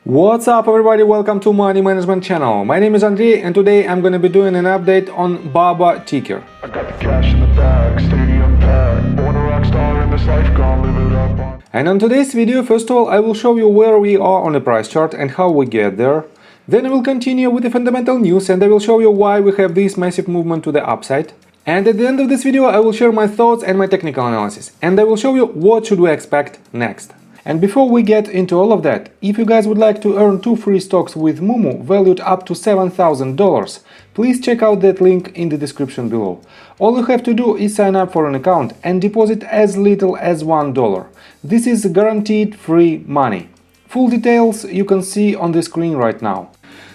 What's up everybody, welcome to Money Management channel. My name is Andrei and today I'm gonna be doing an update on BABA ticker. I got the cash in the bag, stadium packed. Born a rock star in this life, gonna live it up on. And on today's video, first of all, I will show you where we are on the price chart and how we get there. Then I will continue with the fundamental news and I will show you why we have this massive movement to the upside. And at the end of this video, I will share my thoughts and my technical analysis. And I will show you what should we expect next. And before we get into all of that, if you guys would like to earn 2 free stocks with Moomoo valued up to $7,000, please check out that link in the description below. All you have to do is sign up for an account and deposit as little as $1. This is guaranteed free money. Full details you can see on the screen right now.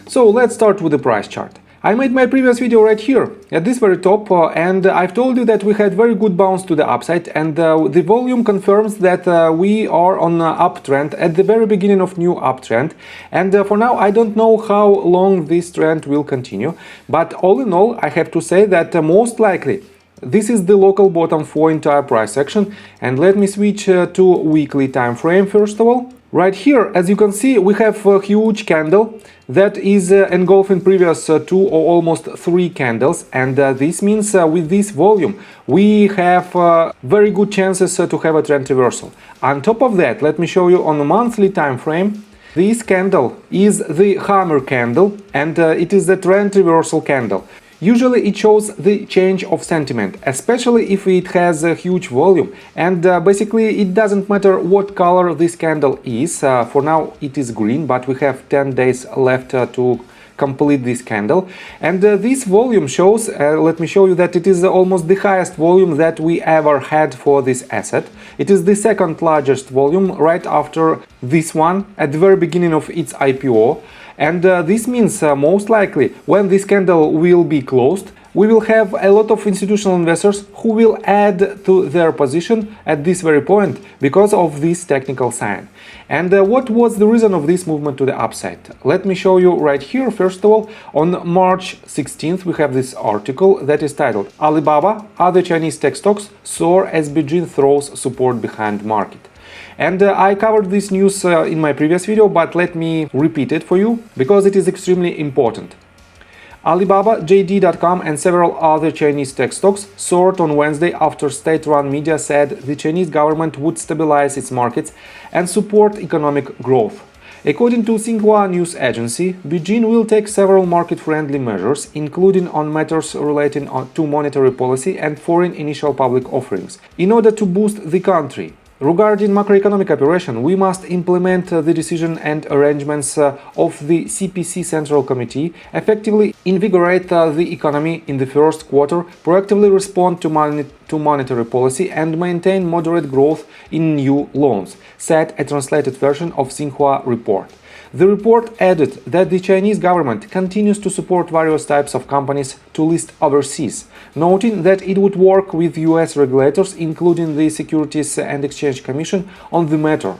So let's start with the price chart. I made my previous video right here, at this very top, and I've told you that we had very good bounce to the upside, and the volume confirms that we are on an uptrend at the very beginning of new uptrend. And for now, I don't know how long this trend will continue, but all in all, I have to say that most likely this is the local bottom for entire price action. And let me switch to weekly time frame first of all. Right here, as you can see, we have a huge candle that is engulfing previous 2 or almost 3 candles, and this means with this volume we have very good chances to have a trend reversal. On top of that, let me show you on a monthly time frame. This candle is the hammer candle and it is the trend reversal candle. Usually it shows the change of sentiment, especially if it has a huge volume, and basically it doesn't matter what color this candle is. For now it is green, but we have 10 days left to complete this candle. And this volume shows, let me show you that it is almost the highest volume that we ever had for this asset. It is the second largest volume right after this one at the very beginning of its IPO. And this means most likely when this candle will be closed, we will have a lot of institutional investors who will add to their position at this very point because of this technical sign. And what was the reason of this movement to the upside? Let me show you right here. First of all, on March 16th, we have this article that is titled "Alibaba, Other Chinese Tech Stocks Soar as Beijing Throws Support Behind Market." And I covered this news in my previous video, but let me repeat it for you because it is extremely important. Alibaba, JD.com and several other Chinese tech stocks soared on Wednesday after state-run media said the Chinese government would stabilize its markets and support economic growth. According to Xinhua news agency, Beijing will take several market-friendly measures, including on matters relating to monetary policy and foreign initial public offerings, in order to boost the country. Regarding macroeconomic operation, we must implement the decision and arrangements of the CPC Central Committee, effectively invigorate the economy in the first quarter, proactively respond to monetary policy and maintain moderate growth in new loans, said a translated version of Xinhua report. The report added that the Chinese government continues to support various types of companies to list overseas, noting that it would work with US regulators, including the Securities and Exchange Commission, on the matter.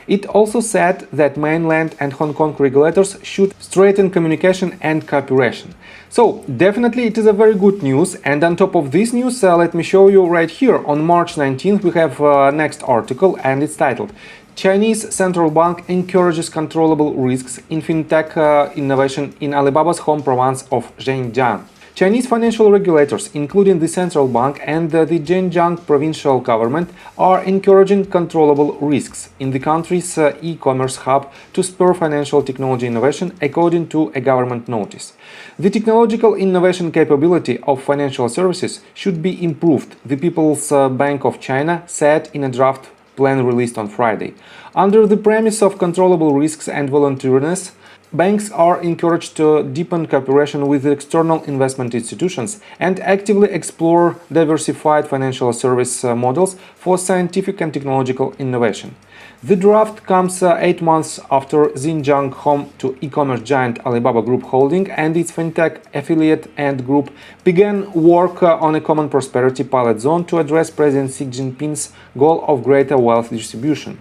It also said that mainland and Hong Kong regulators should strengthen communication and cooperation. So, definitely it is a very good news, and on top of this news, let me show you right here. On March 19th, we have next article, and it's titled "Chinese Central Bank Encourages Controllable Risks in Fintech Innovation in Alibaba's home province of Zhejiang." Chinese financial regulators, including the central bank and the Zhejiang provincial government, are encouraging controllable risks in the country's e-commerce hub to spur financial technology innovation, according to a government notice. The technological innovation capability of financial services should be improved, the People's Bank of China said in a draft plan released on Friday. Under the premise of controllable risks and voluntariness, banks are encouraged to deepen cooperation with external investment institutions and actively explore diversified financial service models for scientific and technological innovation. The draft comes 8 months after Xinjiang, home to e-commerce giant Alibaba Group Holding and its fintech affiliate Ant Group, began work on a common prosperity pilot zone to address President Xi Jinping's goal of greater wealth distribution.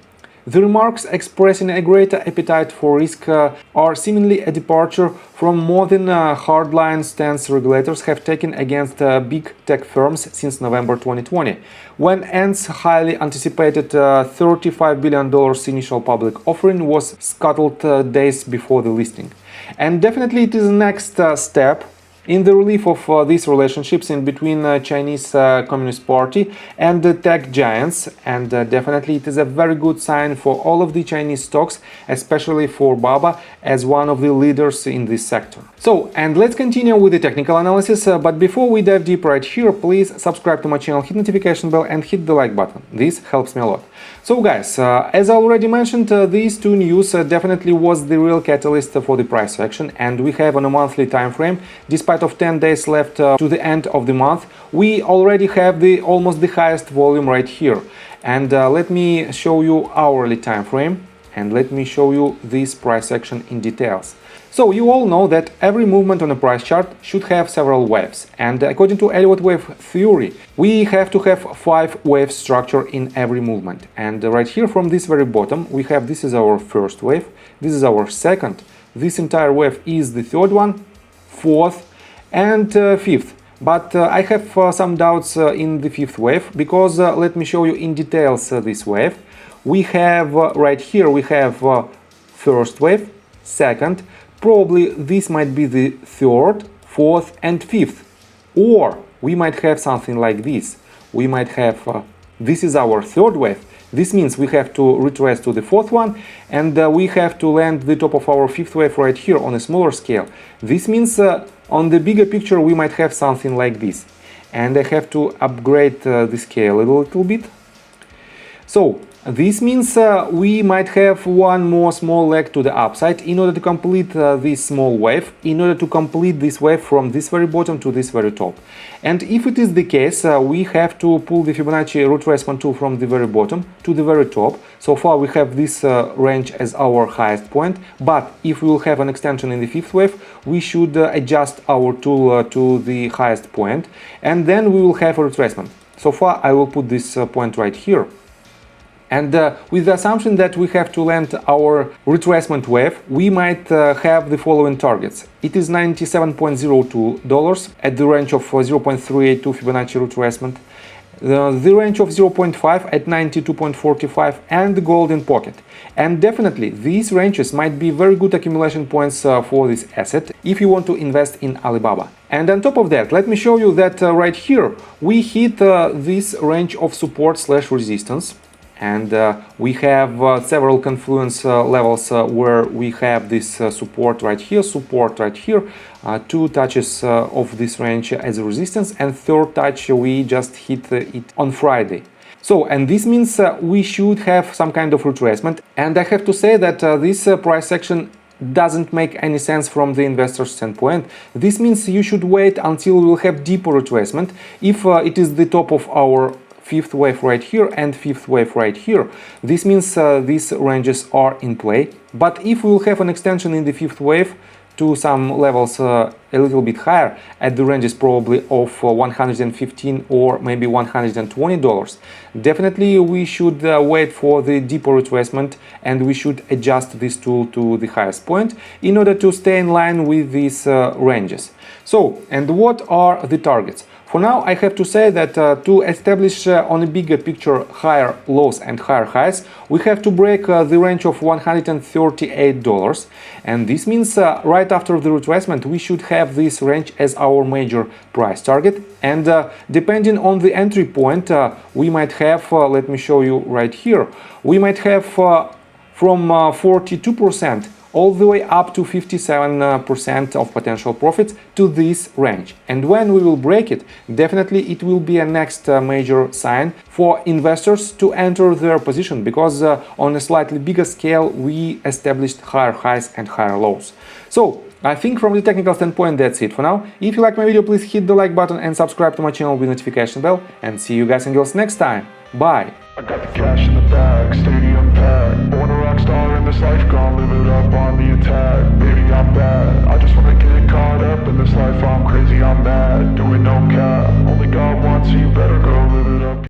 The remarks expressing a greater appetite for risk are seemingly a departure from more than hardline stance regulators have taken against big tech firms since November 2020, when Ant's highly anticipated $35 billion initial public offering was scuttled days before the listing. And definitely it is the next step in the relief of these relationships in between Chinese Communist Party and the tech giants, and definitely it is a very good sign for all of the Chinese stocks, especially for Baba as one of the leaders in this sector. So, and let's continue with the technical analysis, but before we dive deep right here, please subscribe to my channel, hit notification bell and hit the like button. This helps me a lot. So guys, as I already mentioned, these two news definitely was the real catalyst for the price action, and we have on a monthly time frame, despite of 10 days left to the end of the month, we already have almost the highest volume right here. And let me show you hourly time frame, and let me show you this price action in details. So you all know that every movement on a price chart should have several waves, and according to Elliott wave theory, we have to have 5 wave structure in every movement. And right here from this very bottom we have, this is our first wave, this is our second, this entire wave is the third one, fourth and fifth. But I have some doubts in the fifth wave, because let me show you in details this wave. We have right here, we have first wave, second, probably this might be the third, fourth and fifth. Or we might have something like this. We might have, this is our third wave. This means we have to retrace to the fourth one, and we have to land the top of our fifth wave right here on a smaller scale. This means on the bigger picture we might have something like this. And I have to upgrade the scale a little bit. So this means we might have one more small leg to the upside in order to complete this small wave, in order to complete this wave from this very bottom to this very top. And if it is the case, we have to pull the Fibonacci retracement tool from the very bottom to the very top. So far we have this range as our highest point, but if we will have an extension in the fifth wave, we should adjust our tool to the highest point, and then we will have a retracement. So far I will put this point right here. And with the assumption that we have to land our retracement wave, we might have the following targets. It is $97.02 at the range of 0.382 Fibonacci retracement, the range of 0.5 at 92.45 and the golden pocket. And definitely these ranges might be very good accumulation points for this asset if you want to invest in Alibaba. And on top of that, let me show you that right here we hit this range of support / resistance. And we have several confluence levels where we have this support right here, 2 touches of this range as a resistance, and third touch we just hit it on Friday. So, and this means we should have some kind of retracement, and I have to say that this price action doesn't make any sense from the investor's standpoint. This means you should wait until we will have deeper retracement. If it is the top of our fifth wave right here and fifth wave right here, this means these ranges are in play. But if we will have an extension in the fifth wave to some levels a little bit higher, at the ranges probably of $115 or maybe $120, definitely we should wait for the deeper retracement, and we should adjust this tool to the highest point in order to stay in line with these ranges. So, and what are the targets? For now, I have to say that to establish on a bigger picture higher lows and higher highs, we have to break the range of $138. And this means right after the retracement, we should have this range as our major price target. And depending on the entry point, we might have, let me show you right here, we might have from 42% all the way up to 57% of potential profits to this range. And when we will break it, definitely it will be a next major sign for investors to enter their position, because on a slightly bigger scale we established higher highs and higher lows. So I think from the technical standpoint that's it for now. If you like my video, please hit the like button and subscribe to my channel with notification bell, and see you guys and girls next time. Bye! I got the cash in the bag, stadium packed. Born a rock star in this life, gonna live it up on the attack. Baby, I'm bad, I just wanna get caught up in this life. I'm crazy, I'm mad, doing no cap. Only God wants, so you better go live it up.